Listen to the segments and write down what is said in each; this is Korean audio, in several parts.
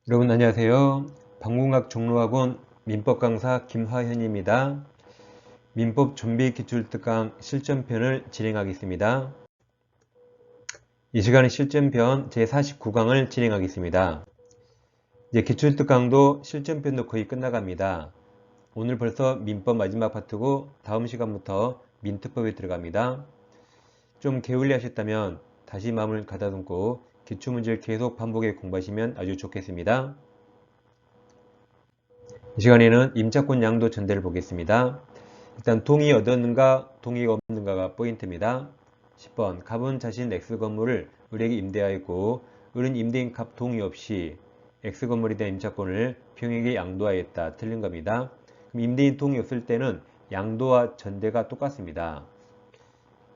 여러분 안녕하세요. 방공학 종로학원 민법 강사 김화현입니다. 민법 준비 기출특강 실전편을 진행하겠습니다. 이 시간에 실전편 제49강을 진행하겠습니다. 이제 기출특강도 실전편도 거의 끝나갑니다. 오늘 벌써 민법 마지막 파트고 다음 시간부터 민특법에 들어갑니다. 좀 게을리 하셨다면 다시 마음을 가다듬고 기출문제를 계속 반복해 공부하시면 아주 좋겠습니다. 이 시간에는 임차권 양도 전대를 보겠습니다. 일단 동의 얻었는가 동의가 없는가가 포인트입니다. 10번 갑은 자신 X건물을 을에게 임대하였고 을은 임대인 갑 동의 없이 X건물에 대한 임차권을 병에게 양도하였다. 틀린 겁니다. 그럼 임대인 동의 없을 때는 양도와 전대가 똑같습니다.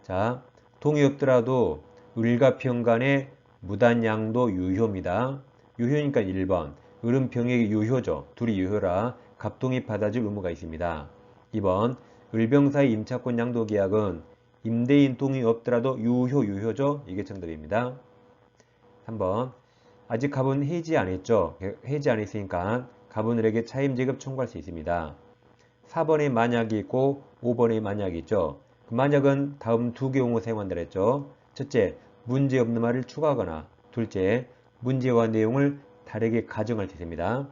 자, 동의 없더라도 을과 병 간의 무단양도 유효입니다. 유효니까 1번 을은 병에게 유효죠. 둘이 유효라 갑동의 받아줄 의무가 있습니다. 2번 을병 사이 임차권 양도 계약은 임대인 동의 없더라도 유효죠. 이게 정답입니다. 3번 아직 갑은 해지 안 했죠. 해지 안 했으니까 갑은 을에게 차임제급 청구할 수 있습니다. 4번에 만약이 있고 5번에 만약이 있죠. 그 만약은 다음 두 경우 사용한다 했죠. 첫째, 문제없는 말을 추가하거나 둘째, 문제와 내용을 다르게 가정할 수 있습니다.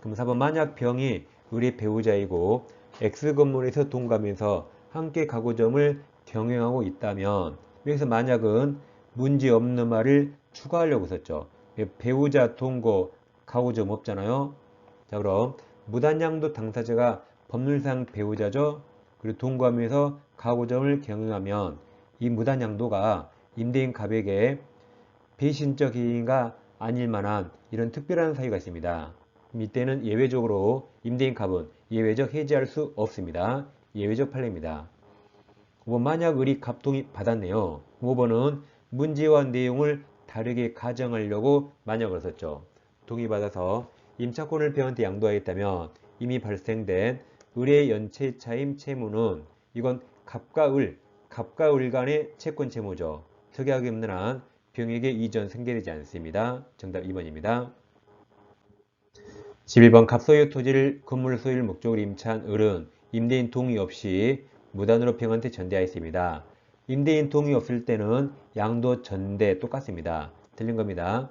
그럼 4번 만약 병이 을의 배우자이고 X건물에서 동감해서 함께 가구점을 경영하고 있다면 여기서 만약은 문제없는 말을 추가하려고 썼죠. 배우자 동거 가구점 없잖아요. 자, 그럼 무단양도 당사자가 법률상 배우자죠. 그리고 동거하면서 가구점을 경영하면 이 무단양도가 임대인 갑에게 배신적 행위가 아닐 만한 이런 특별한 사유가 있습니다. 이때는 예외적으로 임대인 갑은 예외적 해지할 수 없습니다. 예외적 판례입니다. 5번 만약 을이 갑동의 받았네요. 5번은 문제와 내용을 다르게 가정하려고 만약을 썼죠. 동의받아서 임차권을 병한테 양도하였다면 이미 발생된 을의 연체 차임 채무는 이건 갑과 을 간의 채권 채무죠. 특약이 없는 한 병에게 이전 생겨되지 않습니다. 정답 2번입니다. 11번 갑소유 토지를 건물 소유를 목적으로 임차한 을은 임대인 동의 없이 무단으로 병한테 전대하였습니다. 임대인 동의 없을 때는 양도 전대 똑같습니다. 틀린 겁니다.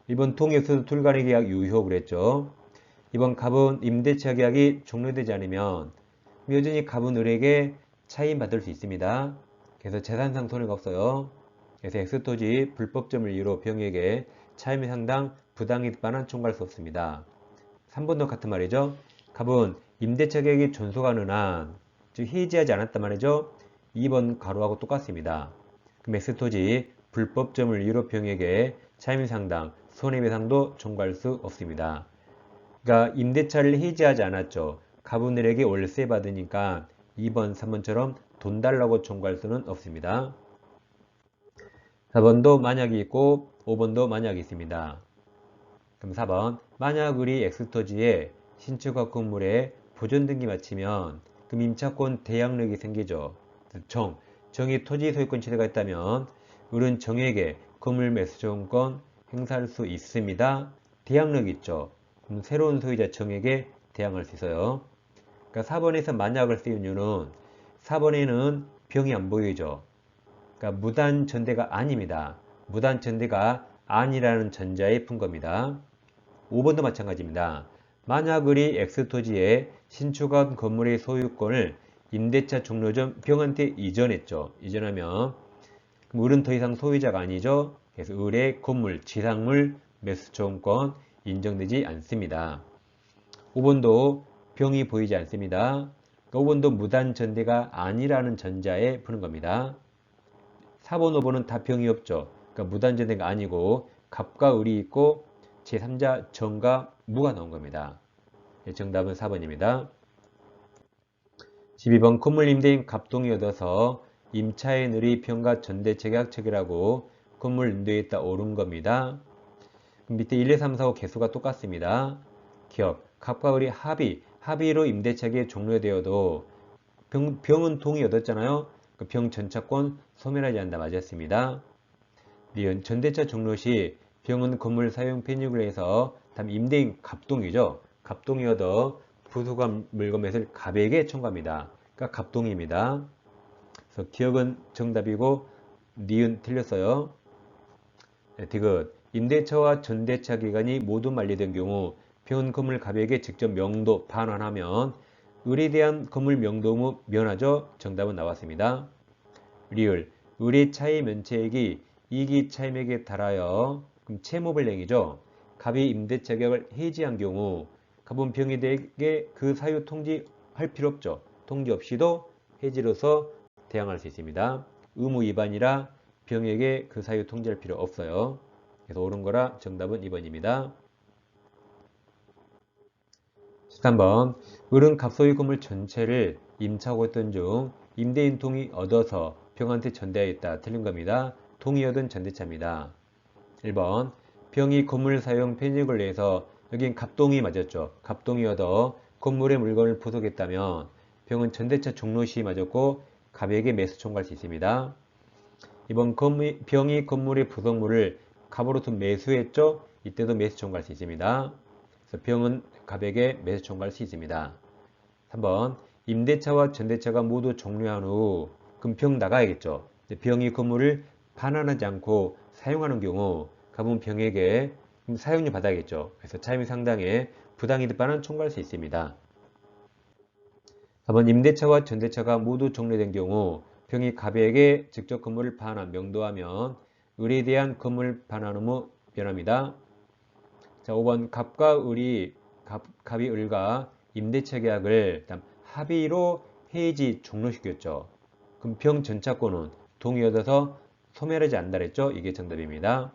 1번 동의 없어도 둘간의 계약 유효 그랬죠. 이번 갑은 임대차 계약이 종료되지 않으면 여전히 갑은 을에게 차임받을 수 있습니다. 그래서 재산상 손해가 없어요. 그래서 X토지 불법점을 이유로 병에게 차임의 상당 부당이득반환 청구할 수 없습니다. 3번도 같은 말이죠. 갑은 임대차 계약이 존속하는 한, 즉 해지하지 않았단 말이죠. 2번 가로하고 똑같습니다. 그럼 X토지 불법점을 이유로 병에게 차임 상당, 손해배상도 청구할 수 없습니다. 그러니까 임대차를 해지하지 않았죠. 갑은 을에게 월세 받으니까 2번, 3번처럼 돈 달라고 청구할 수는 없습니다. 4번도 만약이 있고 5번도 만약이 있습니다. 그럼 4번 만약 을이 X토지에 신축학 건물에 보존등기 마치면 그럼 임차권 대항력이 생기죠. 정의 토지 소유권 취득가 있다면 을은 정에게 건물 매수조건권 행사할 수 있습니다. 대항력이 있죠. 그럼 새로운 소유자 정에게 대항할 수 있어요. 그러니까 4번에서 만약을 쓰인 이유는 4번에는 병이 안 보이죠. 그러니까 무단 전대가 아닙니다. 무단 전대가 아니라는 전자에 푼 겁니다. 5번도 마찬가지입니다. 만약 을이 X토지에 신축한 건물의 소유권을 임대차 종료 전 병한테 이전했죠. 이전하면 그럼 을은 더 이상 소유자가 아니죠. 그래서 을의 건물, 지상물, 매수청권 인정되지 않습니다. 5번도 병이 보이지 않습니다. 5번도 무단 전대가 아니라는 전자에 푸는 겁니다. 4번, 5번은 다 병이 없죠. 그러니까 무단 전대가 아니고 갑과 을이 있고 제3자 정과 무가 나온 겁니다. 정답은 4번입니다. 12번 건물 임대인 갑동이 얻어서 임차인 을의 병과 전대체계약 체결하고 건물 임대에다 오른 겁니다. 밑에 1, 2, 3, 4, 5 개수가 똑같습니다. 기억, 갑과 을이 합의로 임대체계 종료되어도 병은 동의 얻었잖아요. 병 전차권 소멸하지 않는다 맞았습니다. 니은 전대차 종료 시 병은 건물 사용 편익을 해서 다음 임대인 갑동이죠. 갑동이 얻어 부수감 물건맷을 갑에게 청구합니다. 그러니까 갑동입니다. 그래서 기억은 정답이고 니은 틀렸어요. 네, 디귿. 임대차와 전대차 기간이 모두 만료된 경우 병은 건물 갑에게 직접 명도 반환하면 을에 대한 건물 명도 의무 면하죠. 정답은 나왔습니다. 리을. 을의 차의 면체액이 이기 차임액에 달하여 그럼 채무불이행이죠. 갑이 임대차 계약을 해지한 경우 갑은 병에게 그 사유 통지할 필요 없죠. 통지 없이도 해지로서 대항할 수 있습니다. 의무 위반이라 병에게 그 사유 통지할 필요 없어요. 그래서 옳은 거라 정답은 2번입니다. 13번. 을은 갑소유 건물 전체를 임차하고 있던 중 임대인 동의 얻어서 병한테 전대하였다. 틀린 겁니다. 동의 얻은 전대차입니다. 1번. 병이 건물 사용 편익을 내서 여긴 갑동이 맞았죠. 갑동이 얻어 건물의 물건을 부속했다면 병은 전대차 종료 시 맞았고 갑에게 매수 청구할 수 있습니다. 이번 병이 건물의 부속물을 갑으로부터 매수했죠. 이때도 매수 청구할 수 있습니다. 그래서 병은 갑에게 매수 청구할 수 있습니다. 3번. 임대차와 전대차가 모두 종료한 후 그럼 병 나가야겠죠. 병이 건물을 반환하지 않고 사용하는 경우 갑은 병에게 사용료 받아야겠죠. 그래서 차임이 상당해 부당이득 반환 청구할 수 있습니다. 4번. 임대차와 전대차가 모두 종료된 경우 병이 갑에게 직접 건물을 반환 명도하면 을에 대한 건물 반환 의무 면합니다. 자, 5번. 갑이 을과 임대차 계약을 합의로 해지 종료시켰죠. 그럼 병 전차권은 동의 얻어서 소멸하지 않는다 그랬죠. 이게 정답입니다.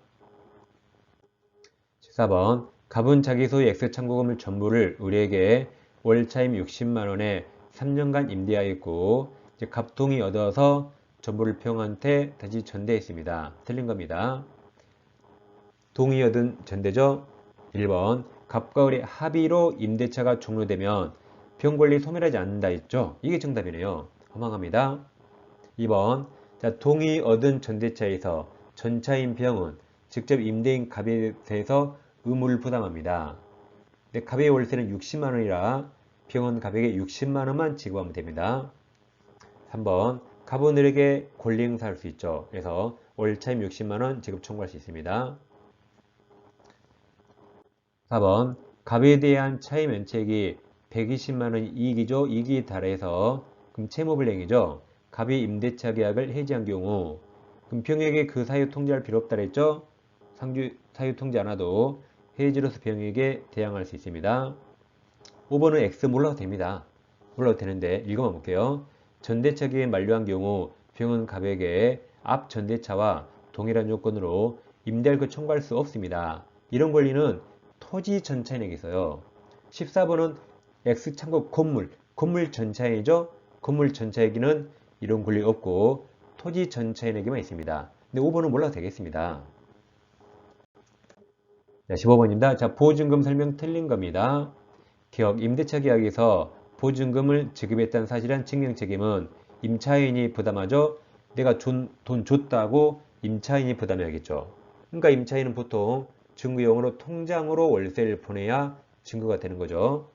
14번. 갑은 자기 소유 X 참고금을 전부를 을에게 월차임 60만원에 3년간 임대하였고 갑 동의 얻어서 전부를 병한테 다시 전대했습니다. 틀린 겁니다. 동의 얻은 전대죠. 1번. 갑과 을의 합의로 임대차가 종료되면 병 권리 소멸하지 않는다 했죠. 이게 정답이네요. 허망합니다. 2번. 자, 동의 얻은 전대차에서 전차인 병은 직접 임대인 갑에 대해서 의무를 부담합니다. 근데 갑의 월세는 60만원이라 병은 갑에게 60만원만 지급하면 됩니다. 3번. 갑은 을에게 권리 행사할 수 있죠. 그래서 월차임 60만원 지급 청구할 수 있습니다. 4번. 갑에 대한 차임 면책이 120만원 이익이죠. 이익이 달해서 그럼 채무불이행이죠. 갑이 임대차 계약을 해지한 경우 그럼 병에게 그 사유 통지할 필요 없다 그랬죠. 사유 통지 않아도 해지로서 병에게 대항할 수 있습니다. 5번은 X 몰라도 됩니다. 몰라도 되는데 읽어만 볼게요. 전대차 계획 만료한 경우 병은 갑에게 앞 전대차와 동일한 조건으로 임대할 것 청구할 수 없습니다. 이런 권리는 토지 전차인에게 있어요. 14번은 X 참고 건물 전차이죠. 건물 전차에게는 이런 권리 없고 토지 전차인에게만 있습니다. 근데 5번은 몰라도 되겠습니다. 자, 15번입니다. 자, 보증금 설명 틀린 겁니다. 기억, 임대차 계약에서 보증금을 지급했다는 사실한 증명 책임은 임차인이 부담하죠. 내가 돈 줬다고 임차인이 부담해야겠죠. 그러니까 임차인은 보통 증거용으로 통장으로 월세를 보내야 증거가 되는 거죠.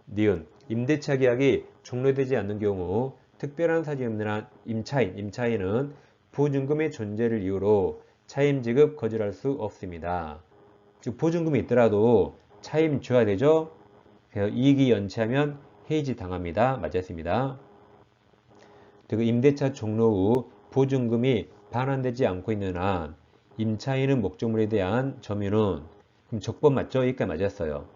니은, 임대차 계약이 종료되지 않는 경우 특별한 사정이 없는 한 임차인은 보증금의 존재를 이유로 차임 지급 거절할 수 없습니다. 즉 보증금이 있더라도 차임 줘야 되죠. 그래서 이익이 연체하면 해지 당합니다. 맞았습니다. 그리고 임대차 종료 후 보증금이 반환되지 않고 있는 한 임차인은 목적물에 대한 점유는 그럼 적법 맞죠? 여기까지 맞았어요.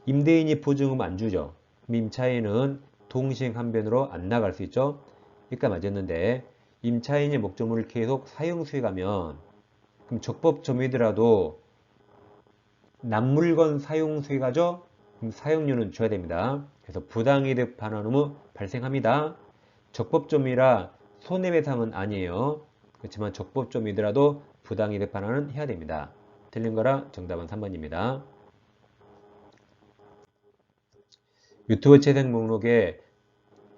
임대인이 보증금 안 주죠. 임차인은 동시행한변으로 안 나갈 수 있죠. 여기까지 맞았는데 임차인의 목적물을 계속 사용 수익하면 그럼 적법 점유더라도 남물건 사용 수익하죠. 그럼 사용료는 줘야 됩니다. 그래서 부당이득 반환 의무 발생합니다. 적법점이라 손해배상은 아니에요. 그렇지만 적법점이더라도 부당이득 반환은 해야 됩니다. 틀린 거라 정답은 3번입니다. 유튜브 채택 목록에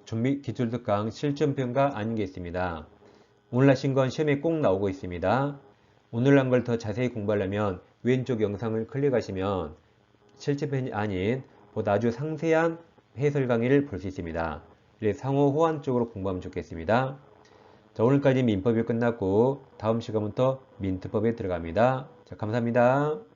좀비 기술특강 실전평가 아닌 게 있습니다. 오늘 하신 건 시험에 꼭 나오고 있습니다. 오늘 한 걸 더 자세히 공부하려면 왼쪽 영상을 클릭하시면 실제편이 아닌 보다 아주 상세한 해설 강의를 볼 수 있습니다. 상호 호환 쪽으로 공부하면 좋겠습니다. 자, 오늘까지 민법이 끝났고 다음 시간부터 민트법에 들어갑니다. 자, 감사합니다.